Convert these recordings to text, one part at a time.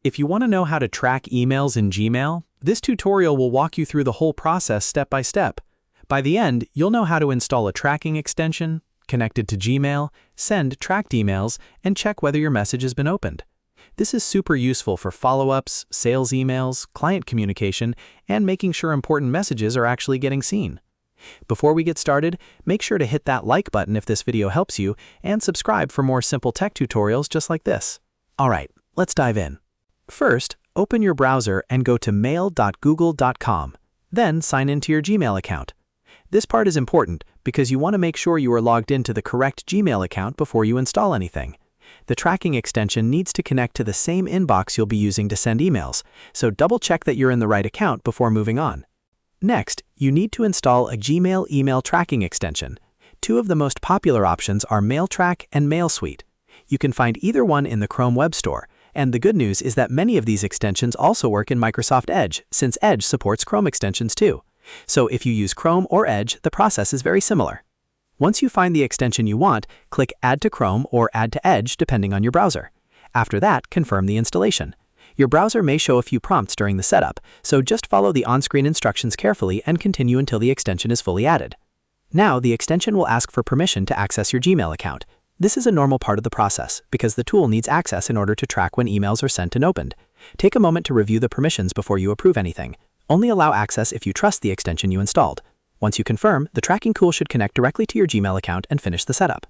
If you want to know how to track emails in Gmail, this tutorial will walk you through the whole process step by step. By the end, you'll know how to install a tracking extension, connect it to Gmail, send tracked emails, and check whether your message has been opened. This is super useful for follow-ups, sales emails, client communication, and making sure important messages are actually getting seen. Before we get started, make sure to hit that like button if this video helps you, and subscribe for more simple tech tutorials just like this. Alright, let's dive in. First, open your browser and go to mail.google.com. Then sign into your Gmail account. This part is important because you want to make sure you are logged into the correct Gmail account before you install anything. The tracking extension needs to connect to the same inbox you'll be using to send emails, so double check that you're in the right account before moving on. Next, you need to install a Gmail email tracking extension. Two of the most popular options are Mailtrack and Mailsuite. You can find either one in the Chrome Web Store, and the good news is that many of these extensions also work in Microsoft Edge, since Edge supports Chrome extensions too. So if you use Chrome or Edge, the process is very similar. Once you find the extension you want, click Add to Chrome or Add to Edge depending on your browser. After that, confirm the installation. Your browser may show a few prompts during the setup, so just follow the on-screen instructions carefully and continue until the extension is fully added. Now, the extension will ask for permission to access your Gmail account. This is a normal part of the process because the tool needs access in order to track when emails are sent and opened. Take a moment to review the permissions before you approve anything. Only allow access if you trust the extension you installed. Once you confirm, the tracking tool should connect directly to your Gmail account and finish the setup.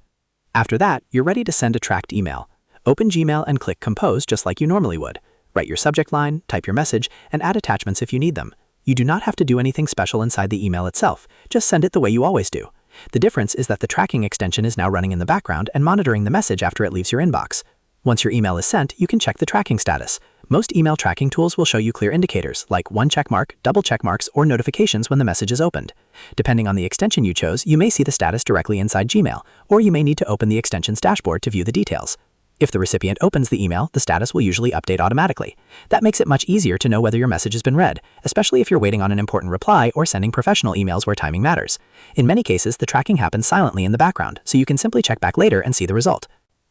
After that, you're ready to send a tracked email. Open Gmail and click Compose just like you normally would. Write your subject line, type your message, and add attachments if you need them. You do not have to do anything special inside the email itself. Just send it the way you always do. The difference is that the tracking extension is now running in the background and monitoring the message after it leaves your inbox. Once your email is sent, you can check the tracking status. Most email tracking tools will show you clear indicators like one checkmark, double checkmarks, or notifications when the message is opened. Depending on the extension you chose, you may see the status directly inside Gmail, or you may need to open the extension's dashboard to view the details. If the recipient opens the email, the status will usually update automatically. That makes it much easier to know whether your message has been read, especially if you're waiting on an important reply or sending professional emails where timing matters. In many cases, the tracking happens silently in the background, so you can simply check back later and see the result.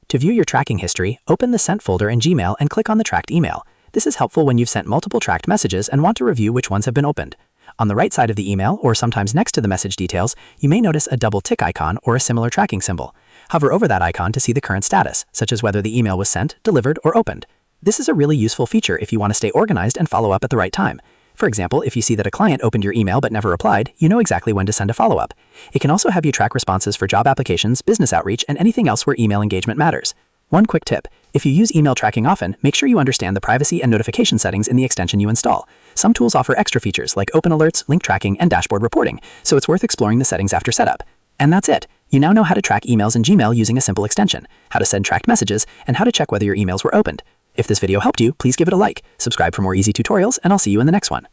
To view your tracking history, open the Sent folder in Gmail and click on the tracked email. This is helpful when you've sent multiple tracked messages and want to review which ones have been opened. On the right side of the email, or sometimes next to the message details, you may notice a double tick icon or a similar tracking symbol. Hover over that icon to see the current status, such as whether the email was sent, delivered, or opened. This is a really useful feature if you want to stay organized and follow up at the right time. For example, if you see that a client opened your email but never replied, you know exactly when to send a follow-up. It can also have you track responses for job applications, business outreach, and anything else where email engagement matters. One quick tip: if you use email tracking often, make sure you understand the privacy and notification settings in the extension you install. Some tools offer extra features like open alerts, link tracking, and dashboard reporting, so it's worth exploring the settings after setup. And that's it. You now know how to track emails in Gmail using a simple extension, how to send tracked messages, and how to check whether your emails were opened. If this video helped you, please give it a like, subscribe for more easy tutorials, and I'll see you in the next one.